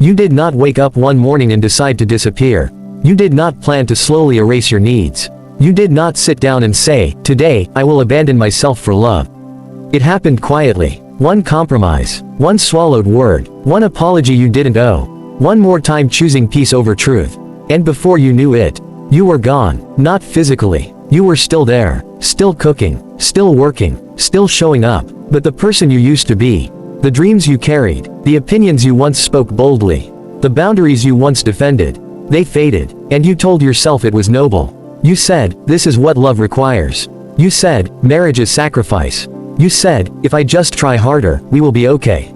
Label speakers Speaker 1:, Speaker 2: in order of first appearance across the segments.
Speaker 1: You did not wake up one morning and decide to disappear. You did not plan to slowly erase your needs. You did not sit down and say, "Today, I will abandon myself for love." It happened quietly. One compromise, one swallowed word, one apology you didn't owe, one more time choosing peace over truth. And before you knew it, you were gone. Not physically. You were still there, still cooking, still working, still showing up, but the person you used to be, the dreams you carried, the opinions you once spoke boldly, the boundaries you once defended, they faded, and you told yourself it was noble. You said, "This is what love requires." You said, "Marriage is sacrifice." You said, "If I just try harder, we will be okay."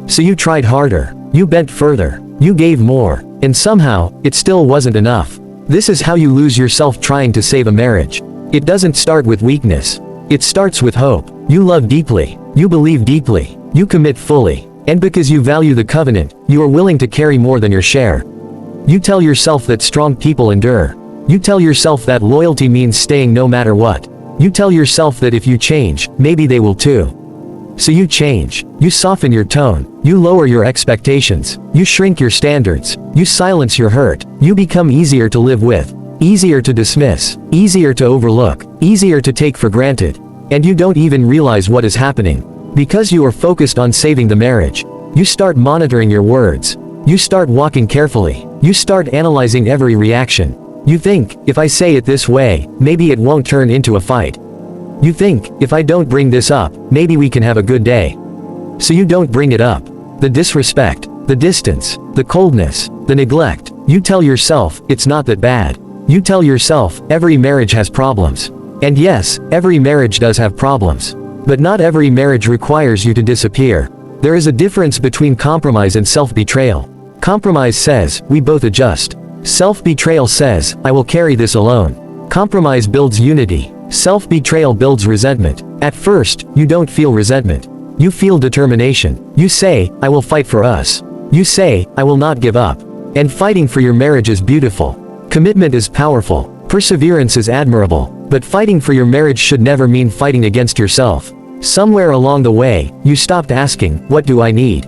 Speaker 1: So you tried harder, you bent further, you gave more, and somehow, it still wasn't enough. This is how you lose yourself trying to save a marriage. It doesn't start with weakness. It starts with hope. You love deeply, you believe deeply, you commit fully, and because you value the covenant, you are willing to carry more than your share. You tell yourself that strong people endure. You tell yourself that loyalty means staying no matter what. You tell yourself that if you change, maybe they will too. So you change, you soften your tone, you lower your expectations, you shrink your standards, you silence your hurt, you become easier to live with, easier to dismiss, easier to overlook, easier to take for granted. And you don't even realize what is happening. Because you are focused on saving the marriage, you start monitoring your words. You start walking carefully, you start analyzing every reaction. You think, if I say it this way, maybe it won't turn into a fight. You think, if I don't bring this up, maybe we can have a good day. So you don't bring it up. The disrespect, the distance, the coldness, the neglect. You tell yourself, it's not that bad. You tell yourself, every marriage has problems. And yes, every marriage does have problems. But not every marriage requires you to disappear. There is a difference between compromise and self-betrayal. Compromise says, we both adjust. Self-betrayal says, I will carry this alone. Compromise builds unity. Self-betrayal builds resentment. At first, you don't feel resentment. You feel determination. You say, I will fight for us. You say, I will not give up. And fighting for your marriage is beautiful. Commitment is powerful. Perseverance is admirable. But fighting for your marriage should never mean fighting against yourself. Somewhere along the way, you stopped asking, what do I need?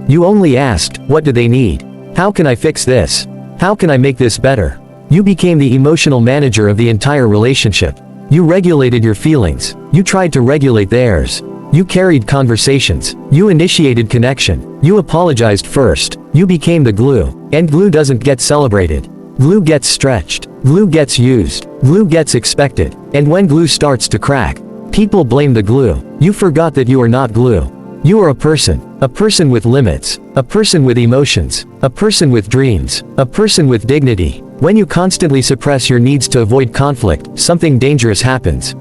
Speaker 1: You only asked, what do they need? How can I fix this? How can I make this better? You became the emotional manager of the entire relationship. You regulated your feelings. You tried to regulate theirs. You carried conversations. You initiated connection. You apologized first. You became the glue. And glue doesn't get celebrated. Glue gets stretched. Glue gets used. Glue gets expected. And when glue starts to crack, people blame the glue. You forgot that you are not glue. You are a person with limits, a person with emotions, a person with dreams, a person with dignity. When you constantly suppress your needs to avoid conflict, something dangerous happens.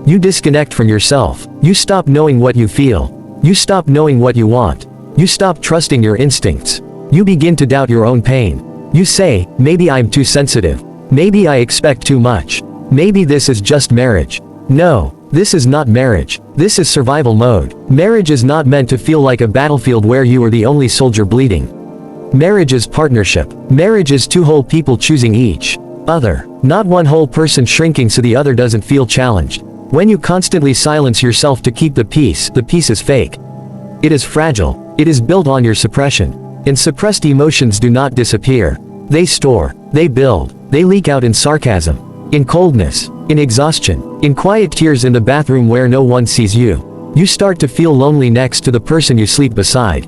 Speaker 1: You disconnect from yourself. You stop knowing what you feel. You stop knowing what you want. You stop trusting your instincts. You begin to doubt your own pain. You say, maybe I'm too sensitive. Maybe I expect too much. Maybe this is just marriage. No. This is not marriage. This is survival mode. Marriage is not meant to feel like a battlefield where you are the only soldier bleeding. Marriage is partnership. Marriage is two whole people choosing each other, not one whole person shrinking so the other doesn't feel challenged. When you constantly silence yourself to keep the peace is fake. It is fragile. It is built on your suppression. And suppressed emotions do not disappear. They store, they build, they leak out in sarcasm, in coldness, in exhaustion, in quiet tears in the bathroom where no one sees you. You start to feel lonely next to the person you sleep beside.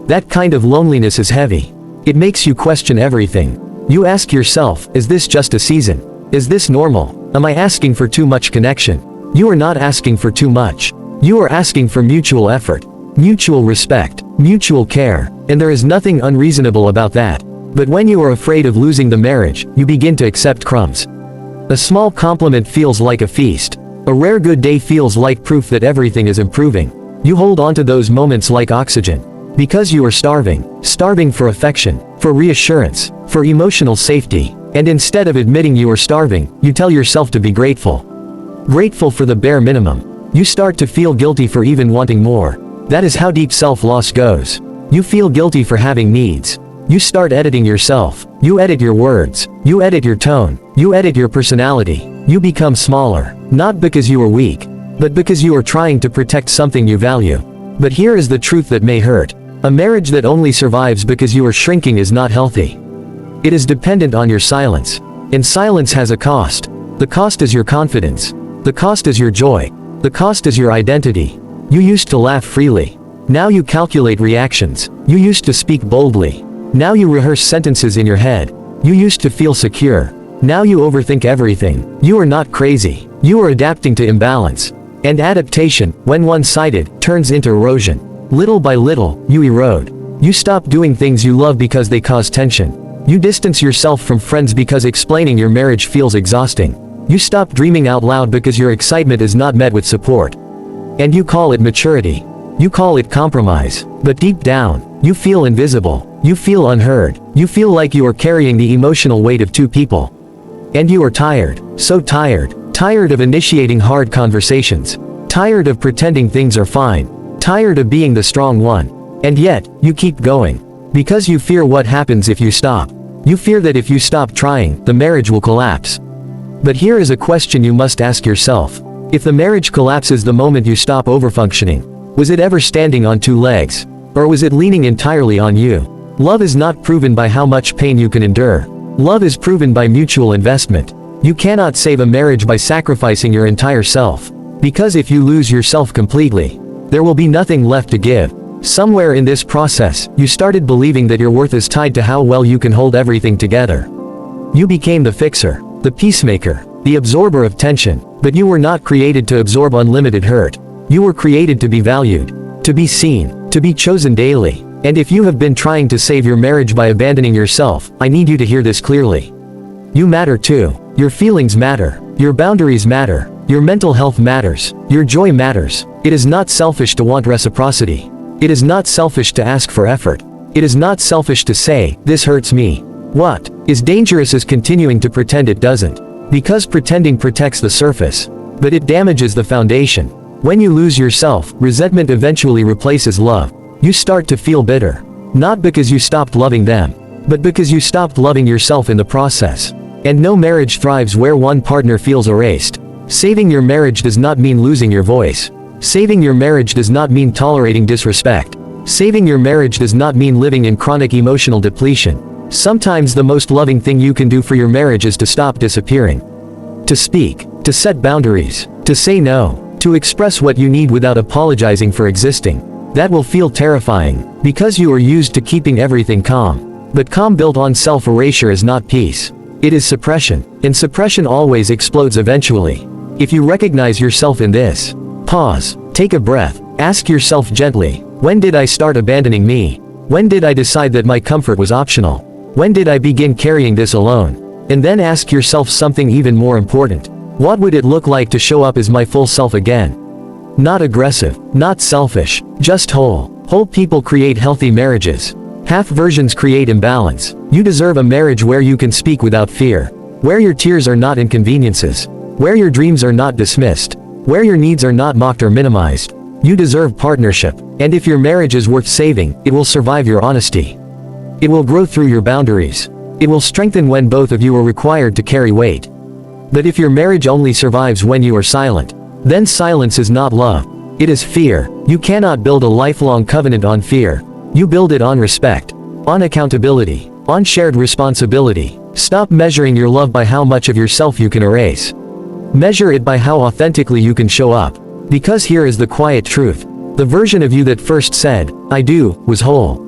Speaker 1: That kind of loneliness is heavy. It makes you question everything. You ask yourself, is this just a season? Is this normal? Am I asking for too much connection? You are not asking for too much. You are asking for mutual effort, mutual respect, mutual care, and there is nothing unreasonable about that. But when you are afraid of losing the marriage, you begin to accept crumbs. A small compliment feels like a feast. A rare good day feels like proof that everything is improving. You hold on to those moments like oxygen. Because you are starving for affection, for reassurance, for emotional safety. And instead of admitting you are starving, you tell yourself to be grateful. Grateful for the bare minimum. You start to feel guilty for even wanting more. That is how deep self-loss goes. You feel guilty for having needs. You start editing yourself. You edit your words. You edit your tone. You edit your personality. You become smaller. Not because you are weak, but because you are trying to protect something you value. But here is the truth that may hurt. A marriage that only survives because you are shrinking is not healthy. It is dependent on your silence. And silence has a cost. The cost is your confidence. The cost is your joy. The cost is your identity. You used to laugh freely. Now you calculate reactions. You used to speak boldly. Now you rehearse sentences in your head. You used to feel secure. Now you overthink everything. You are not crazy. You are adapting to imbalance. And adaptation, when one-sided, turns into erosion. Little by little, you erode. You stop doing things you love because they cause tension. You distance yourself from friends because explaining your marriage feels exhausting. You stop dreaming out loud because your excitement is not met with support. And you call it maturity. You call it compromise. But deep down, you feel invisible. You feel unheard. You feel like you are carrying the emotional weight of two people. And you are tired. So tired. Tired of initiating hard conversations. Tired of pretending things are fine. Tired of being the strong one. And yet, you keep going. Because you fear what happens if you stop. You fear that if you stop trying, the marriage will collapse. But here is a question you must ask yourself. If the marriage collapses the moment you stop overfunctioning, was it ever standing on two legs? Or was it leaning entirely on you? Love is not proven by how much pain you can endure. Love is proven by mutual investment. You cannot save a marriage by sacrificing your entire self. Because if you lose yourself completely, there will be nothing left to give. Somewhere in this process, you started believing that your worth is tied to how well you can hold everything together. You became the fixer, the peacemaker, the absorber of tension, but you were not created to absorb unlimited hurt. You were created to be valued, to be seen, to be chosen daily. And if you have been trying to save your marriage by abandoning yourself, I need you to hear this clearly. You matter too. Your feelings matter. Your boundaries matter. Your mental health matters. Your joy matters. It is not selfish to want reciprocity. It is not selfish to ask for effort. It is not selfish to say, "This hurts me." What is dangerous is continuing to pretend it doesn't. Because pretending protects the surface, but it damages the foundation. When you lose yourself, resentment eventually replaces love. You start to feel bitter. Not because you stopped loving them, but because you stopped loving yourself in the process. And no marriage thrives where one partner feels erased. Saving your marriage does not mean losing your voice. Saving your marriage does not mean tolerating disrespect. Saving your marriage does not mean living in chronic emotional depletion. Sometimes the most loving thing you can do for your marriage is to stop disappearing. To speak, to set boundaries, to say no, to express what you need without apologizing for existing. That will feel terrifying, because you are used to keeping everything calm. But calm built on self-erasure is not peace. It is suppression, and suppression always explodes eventually. If you recognize yourself in this, pause, take a breath, ask yourself gently, when did I start abandoning me? When did I decide that my comfort was optional? When did I begin carrying this alone? And then ask yourself something even more important. What would it look like to show up as my full self again? Not aggressive, not selfish, just whole. Whole people create healthy marriages. Half versions create imbalance. You deserve a marriage where you can speak without fear. Where your tears are not inconveniences. Where your dreams are not dismissed. Where your needs are not mocked or minimized. You deserve partnership. And if your marriage is worth saving, it will survive your honesty. It will grow through your boundaries. It will strengthen when both of you are required to carry weight. But if your marriage only survives when you are silent, then silence is not love. It is fear. You cannot build a lifelong covenant on fear. You build it on respect, on accountability, on shared responsibility. Stop measuring your love by how much of yourself you can erase. Measure it by how authentically you can show up. Because here is the quiet truth. The version of you that first said, "I do," was whole,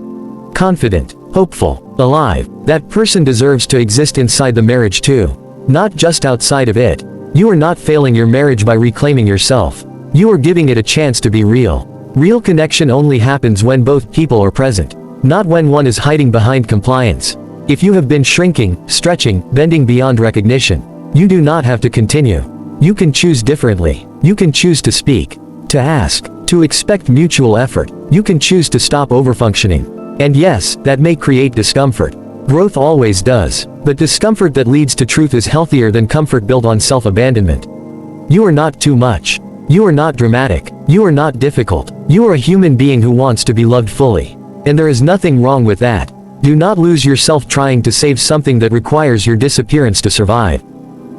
Speaker 1: confident, hopeful, alive. That person deserves to exist inside the marriage too, not just outside of it. You are not failing your marriage by reclaiming yourself. You are giving it a chance to be real. Real connection only happens when both people are present, not when one is hiding behind compliance. If you have been shrinking, stretching, bending beyond recognition, you do not have to continue. You can choose differently. You can choose to speak, to ask, to expect mutual effort. You can choose to stop overfunctioning. And yes, that may create discomfort. Growth always does. But discomfort that leads to truth is healthier than comfort built on self-abandonment. You are not too much. You are not dramatic. You are not difficult. You are a human being who wants to be loved fully. And there is nothing wrong with that. Do not lose yourself trying to save something that requires your disappearance to survive.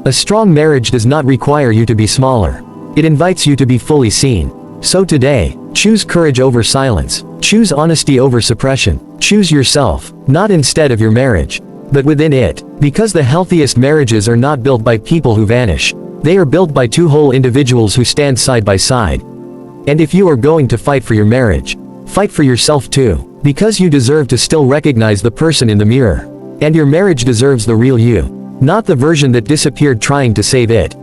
Speaker 1: A strong marriage does not require you to be smaller. It invites you to be fully seen. So today, Choose courage over silence. Choose honesty over suppression. Choose yourself, not instead of your marriage, but within it. Because the healthiest marriages are not built by people who vanish. They are built by two whole individuals who stand side by side. And if you are going to fight for your marriage, fight for yourself too. Because you deserve to still recognize the person in the mirror. And your marriage deserves the real you. Not the version that disappeared trying to save it.